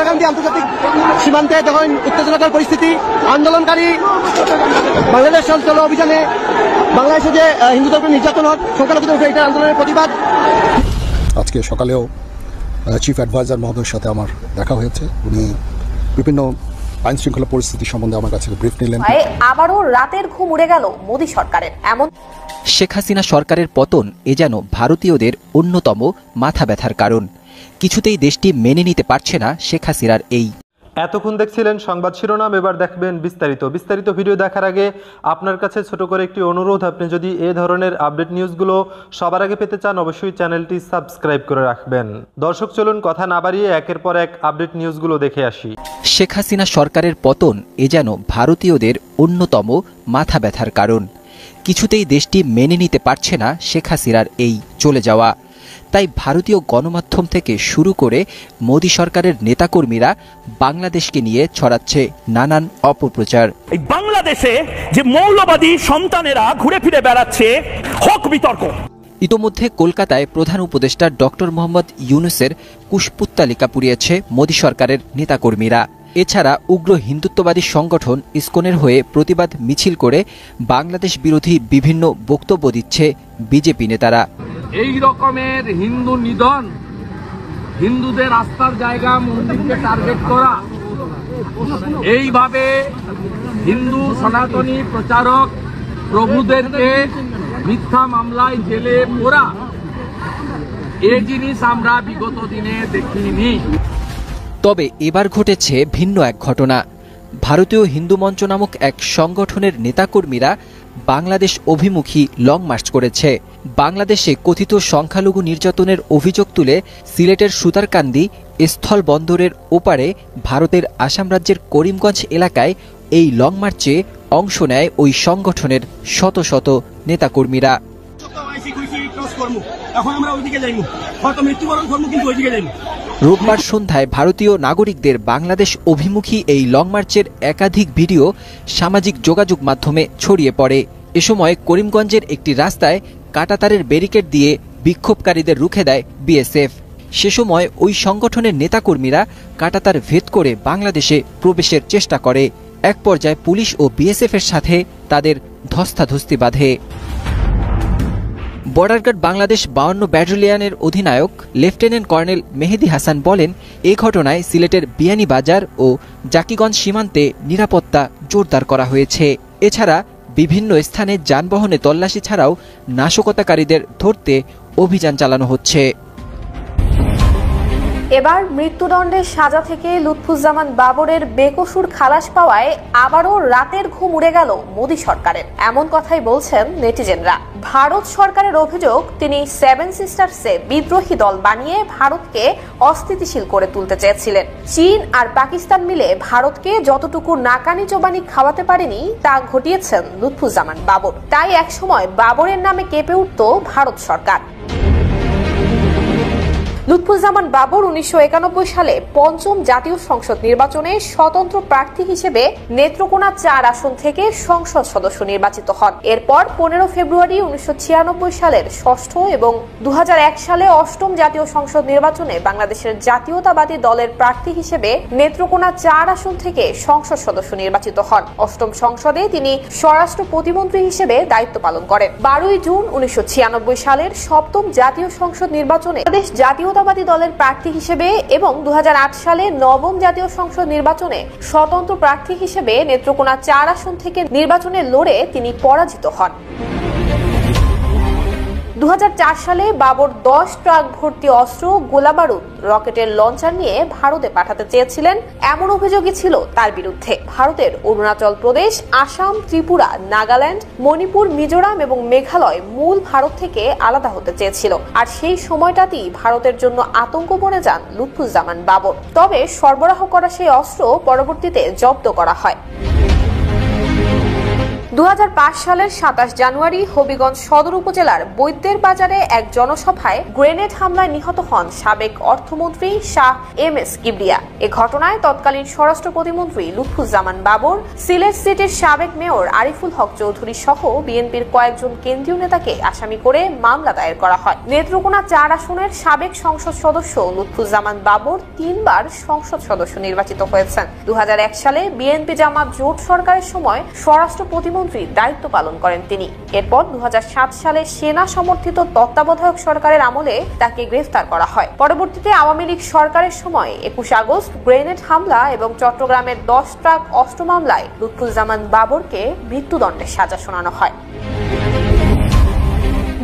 হাইলাকান্দি আন্তর্জাতিক সীমান্তে যখন উত্তেজনাকর পরিস্থিতি, আন্দোলনকারী বাংলাদেশ চলো অভিযানে বাংলাদেশে যে হিন্দুদের উপর নির্যাতন হয়, সংখ্যালঘুদের উপর এটা আন্দোলনের প্রতিবাদ। আজকে সকালেও চিফ অ্যাডভাইজার মহোদয়ের সাথে আমার দেখা হয়েছে। উনি বিভিন্ন আইন শৃঙ্খলা পরিস্থিতি সম্বন্ধে আমার কাছে ব্রিফ নিলেন। আবারও রাতের ঘুম উড়ে গেল মোদী সরকারের। এমন শেখ হাসিনা সরকারের পতন এ যেন ভারতীয়দের অন্যতম মাথা ব্যথার কারণ। কিছুতেই দেশটি মেনে নিতে পারছে না শেখ হাসিনার এই। এতক্ষণ দেখছিলেন সংবাদ শিরোনাম, এবার দেখবেন বিস্তারিত ভিডিও দেখার আগে আপনার কাছে ছোট করে একটি অনুরোধ, আপনি যদি এই ধরনের আপডেট নিউজগুলো সবার আগে পেতে চান অবশ্যই চ্যানেলটি সাবস্ক্রাইব করে রাখবেন। দর্শক চলুন কথা না বাড়িয়ে একের পর এক আপডেট নিউজগুলো দেখে আসি। শেখ হাসিনা সরকারের পতন এ যেন ভারতীয়দের অন্যতম মাথা ব্যথার কারণ। কিছুতেই দেশটি মেনে নিতে পারছে না শেখ হাসিনার এই চলে যাওয়া। তাই ভারতীয় গণমাধ্যম থেকে শুরু করে মোদী সরকারের নেতাকর্মীরা বাংলাদেশকে নিয়ে ছড়াচ্ছে নানান অপপ্রচার। এই বাংলাদেশে যে মৌলবাদী সন্তানেরা ঘুরে ফিরে বেড়াচ্ছে, হক বিতর্ক। ইতোমধ্যে কলকাতায় প্রধান উপদেষ্টা ডক্টর মোহাম্মদ ইউনূসের কুশপুত্তলিকা পুড়িয়েছে মোদী সরকারের নেতাকর্মীরা। এছাড়া উগ্র হিন্দুত্ববাদী সংগঠন ইসকনের হয়ে প্রতিবাদ মিছিল করে বাংলাদেশ বিরোধী বিভিন্ন বক্তব্য দিচ্ছে বিজেপি নেতারা। এই রকমের হিন্দু নিধন, হিন্দুদের আস্থার জায়গা মন্দিরকে টার্গেট করা, এইভাবে হিন্দু সনাতনী প্রচারক প্রভুদেরকে মিথ্যা মামলায় জেলে পোরা, এই জিনিস আমরা বিগত দিনে দেখিনি। তবে এবার ঘটেছে ভিন্ন এক ঘটনা। ভারতীয় হিন্দু মঞ্চ নামক এক সংগঠনের নেতাকর্মীরা বাংলাদেশ অভিমুখী লং মার্চ করেছে। বাংলাদেশে কথিত সংখ্যালঘু নির্যাতনের অভিযোগ তুলে সিলেটের সুতারকান্দি স্থল বন্দরের ওপারে ভারতের আসাম রাজ্যের করিমগঞ্জ এলাকায় এই লং মার্চে অংশ নেয় ওই সংগঠনের শত শত নেতাকর্মীরা। রোববার সন্ধ্যায় ভারতীয় নাগরিকদের বাংলাদেশ অভিমুখী এই লং মার্চের একাধিক ভিডিও সামাজিক যোগাযোগ মাধ্যমে ছড়িয়ে পড়ে। এ সময় করিমগঞ্জের একটি রাস্তায় কাঁটাতারের ব্যারিকেড দিয়ে বিক্ষোভকারীদের রুখে দেয় বিএসএফ। সে সময় ওই সংগঠনের নেতাকর্মীরা কাঁটাতার ভেদ করে বাংলাদেশে প্রবেশের চেষ্টা করে। এক পর্যায়ে পুলিশ ও বিএসএফের সাথে তাদের ধস্তাধস্তি বাধে। বর্ডার গার্ড বাংলাদেশ 52 ব্যাটালিয়নের অধিনায়ক লেফটেন্যান্ট কর্নেল মেহেদি হাসান বলেন, এই ঘটনায় সিলেটের বিয়ানীবাজার ও জাকিগঞ্জ সীমান্তে নিরাপত্তা জোরদার করা হয়েছে। এছাড়া বিভিন্ন স্থানে যানবাহনে তল্লাশি ছাড়াও নাশকতাকারীদের ধরতে অভিযান চালানো হচ্ছে। এবার মৃত্যুদণ্ডের সাজা থেকে লুৎফুজ্জামান বাবরের বেকসুর খালাস পাওয়ায় আবারও রাতের ঘুম উড়ে গেল মোদী সরকারের। এমন কথাই বলছেন নেটিজেনরা। ভারত সরকারের অভিযোগ, তিনি সেভেন সিস্টার্সে বিদ্রোহী দল বানিয়ে ভারতকে অস্থিতিশীল করে তুলতে চেয়েছিলেন। চীন আর পাকিস্তান মিলে ভারতকে যতটুকু নাকানি চোবানি খাওয়াতে পারেনি তা ঘটিয়েছেন লুৎফুজ্জামান বাবর। তাই একসময় বাবরের নামে কেঁপে উঠত ভারত সরকার। লুৎফুজ্জামান বাবর 1991 সালে পঞ্চম জাতীয় সংসদ নির্বাচনে স্বতন্ত্র প্রার্থী হিসেবে নেত্রকোনা 4 আসন থেকে সংসদ সদস্য নির্বাচিত হন। এরপর 15 ফেব্রুয়ারি 1996 সালের ষষ্ঠ এবং 2001 সালে অষ্টম জাতীয় সংসদ নির্বাচনে বাংলাদেশের জাতীয়তাবাদী দলের প্রার্থী হিসেবে নেত্রকোনা 4 আসন থেকে সংসদ সদস্য নির্বাচিত হন। অষ্টম সংসদে তিনি স্বরাষ্ট্র প্রতিমন্ত্রী হিসেবে দায়িত্ব পালন করেন। 12 জুন 1996 সালের সপ্তম জাতীয় সংসদ নির্বাচনে বাংলাদেশ জাতীয়তাবাদী দলের প্রার্থী হিসেবে এবং 2008 সালে নবম জাতীয় সংসদ নির্বাচনে স্বতন্ত্র প্রার্থী হিসেবে নেত্রকোনা 4 আসন থেকে নির্বাচনে লড়ে তিনি পরাজিত হন। 2004 সালে বাবর 10 ট্রাক ভর্তি অস্ত্র, গোলাবারুদ, রকেটের লঞ্চার নিয়ে ভারতে পাঠাতে চেয়েছিলেন, এমন অভিযোগই ছিল তার বিরুদ্ধে। ভারতের অরুণাচল প্রদেশ, আসাম, ত্রিপুরা, নাগাল্যান্ড, মণিপুর, মিজোরাম এবং মেঘালয় মূল ভারত থেকে আলাদা হতে চেয়েছিল। আর সেই সময়টাতেই ভারতের জন্য আতঙ্ক বনে যান লুৎফুজ্জামান বাবর। তবে সরবরাহ করা সেই অস্ত্র পরবর্তীতে জব্দ করা হয়। 2005 সালের 27 জানুয়ারি হবিগঞ্জ সদর উপজেলার বৈদ্যের বাজারে এক জনসভায় গ্রেনেড হামলায় নিহত হন সাবেক অর্থমন্ত্রী শাহ এম এস কিবরিয়া। এ ঘটনায় তৎকালীন স্বরাষ্ট্র প্রতিমন্ত্রী লুৎফুজ্জামান বাবর, সিলেট সিটির সাবেক মেয়র আরিফুল হক চৌধুরী সহ বিএনপির কয়েকজন কেন্দ্রীয় নেতাকে আসামি করে মামলা দায়ের করা হয়। নেত্রকোনা 4 আসনের সাবেক সংসদ সদস্য লুৎফুজ্জামান বাবর 3 বার সংসদ সদস্য নির্বাচিত হয়েছেন। 2001 সালে বিএনপি জামাত জোট সরকারের সময় স্বরাষ্ট্র প্রতিমন্ত্রীর দায়িত্ব পালন করেন তিনি। এরপর 2007 সালে সেনা সমর্থিত তত্ত্বাবধায়ক সরকারের আমলে তাকে গ্রেফতার করা হয়। পরবর্তীতে আওয়ামী লীগ সরকারের সময় 21 আগস্ট গ্রেনেড হামলা এবং চট্টগ্রামের 10 ট্রাক অস্ত্র মামলায় লুৎফুজ্জামান বাবরকে মৃত্যুদণ্ডের সাজা শোনানো হয়।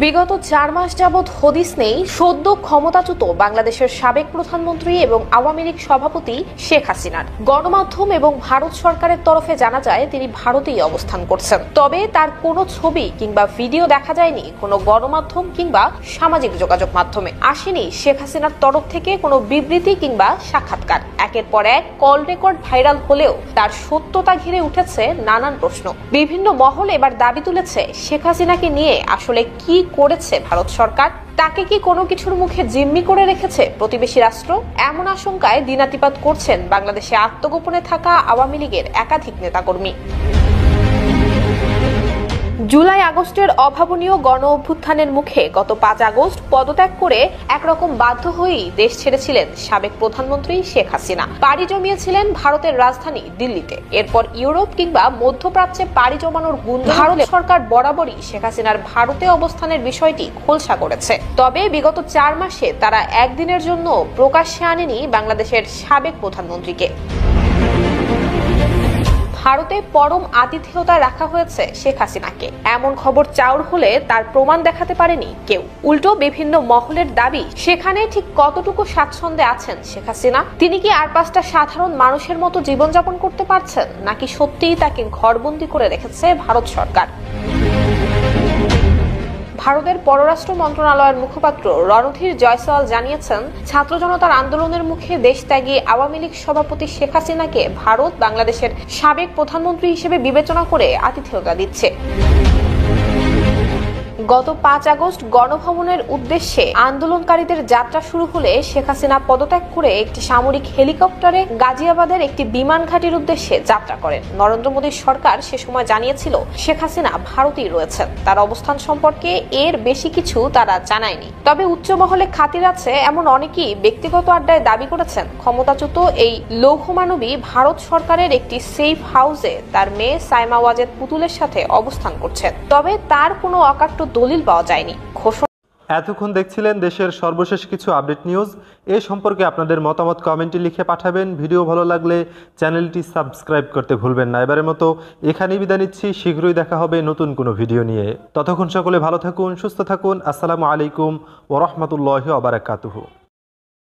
বিগত 4 মাস যাবৎ হদিস নেই সদ্য ক্ষমতাচ্যুত বাংলাদেশের সাবেক প্রধানমন্ত্রী এবং আওয়ামী লীগ সভাপতি শেখ হাসিনার। গণমাধ্যম এবং ভারত সরকারের তরফে জানা যায় তিনি ভারতেই অবস্থান করছেন। তবে তার কোনো ছবি কিংবা ভিডিও দেখা যায়নি কোনো গণমাধ্যম কিংবা সামাজিক যোগাযোগ মাধ্যমে। আসেনি শেখ হাসিনার তরফ থেকে কোনো বিবৃতি কিংবা সাক্ষাৎকার। একের পর এক কল রেকর্ড ভাইরাল হলেও তার সত্যতা ঘিরে উঠেছে নানান প্রশ্ন। বিভিন্ন মহল এবার দাবি তুলেছে শেখ হাসিনাকে নিয়ে আসলে কি করেছে ভারত সরকার? তাকে কি কোনো কিছুর মুখে জিম্মি করে রেখেছে প্রতিবেশী রাষ্ট্র? এমন আশঙ্কায় দিনাতিপাত করছেন বাংলাদেশে আত্মগোপনে থাকা আওয়ামী লীগের একাধিক নেতাকর্মী। জুলাই আগস্টের অভাবনীয় গণ অভ্যুত্থানের মুখে গত 5 আগস্ট পদত্যাগ করে একরকম বাধ্য হয়েই দেশ ছেড়েছিলেন সাবেক প্রধানমন্ত্রী শেখ হাসিনা। পাড়ি জমিয়েছিলেন ভারতের রাজধানী দিল্লিতে। এরপর ইউরোপ কিংবা মধ্যপ্রাচ্যে পাড়ি জমানোর গুঞ্জন। ভারত সরকার বরাবরই শেখ হাসিনার ভারতে অবস্থানের বিষয়টি খোলসা করেছে। তবে বিগত 4 মাসে তারা একদিনের জন্য প্রকাশ্যে আনেনি বাংলাদেশের সাবেক প্রধানমন্ত্রীকে। ভারতে পরম আতিথেয়তায় রাখা হয়েছে শেখ হাসিনাকে। এমন খবর চাউর হলে তার প্রমাণ দেখাতে পারেনি কেউ। উল্টো বিভিন্ন মহলের দাবি, সেখানে ঠিক কতটুকু স্বাচ্ছন্দ্যে আছেন শেখ হাসিনা? তিনি কি আর 5টা সাধারণ মানুষের মতো জীবনযাপন করতে পারছেন, নাকি সত্যিই তাকে ঘরবন্দি করে রেখেছে ভারত সরকার? ভারতের পররাষ্ট্র মন্ত্রণালয়ের মুখপাত্র রণধীর জয়সওয়াল জানিয়েছেন, ছাত্র জনতার আন্দোলনের মুখে দেশত্যাগী আওয়ামী লীগ সভাপতি শেখ হাসিনাকে ভারত বাংলাদেশের সাবেক প্রধানমন্ত্রী হিসেবে বিবেচনা করে আতিথেয়তা দিচ্ছে। গত 5 আগস্ট গণভবনের উদ্দেশ্যে আন্দোলনকারীদের যাত্রা শুরু হলে শেখ হাসিনা পদত্যাগ করে একটি সামরিক হেলিকপ্টারে গাজিয়াবাদের একটি বিমান ঘাঁটির উদ্দেশ্যে যাত্রা করেন। নরেন্দ্র মোদীর সরকার সে সময় জানিয়েছিল শেখ হাসিনা ভারতেই রয়েছেন। তার অবস্থান সম্পর্কে এর বেশি কিছু তারা জানায়নি। তবে উচ্চ মহলে খাতির আছে এমন অনেকেই ব্যক্তিগত আড্ডায় দাবি করেছেন, ক্ষমতাচ্যুত এই লৌহমানবী ভারত সরকারের একটি সেফ হাউসে তার মেয়ে সাইমা ওয়াজেদ পুতুলের সাথে অবস্থান করছেন। তবে তার কোনো অকাট্য দলিল পাওয়া যায়নি। এতক্ষণ দেখছিলেন দেশের সর্বশেষ কিছু আপডেট নিউজ। এ সম্পর্কে আপনাদের মতামত কমেন্টে লিখে পাঠাবেন। ভিডিও ভালো লাগলে চ্যানেলটি সাবস্ক্রাইব করতে ভুলবেন না। এবারের মতো এখানেই বিদায় নিচ্ছি। শীঘ্রই দেখা হবে নতুন কোনো ভিডিও নিয়ে। ততক্ষণ সকলে ভালো থাকুন, সুস্থ থাকুন। আসসালামু আলাইকুম ওয়া রাহমাতুল্লাহি ওয়া বারাকাতুহু।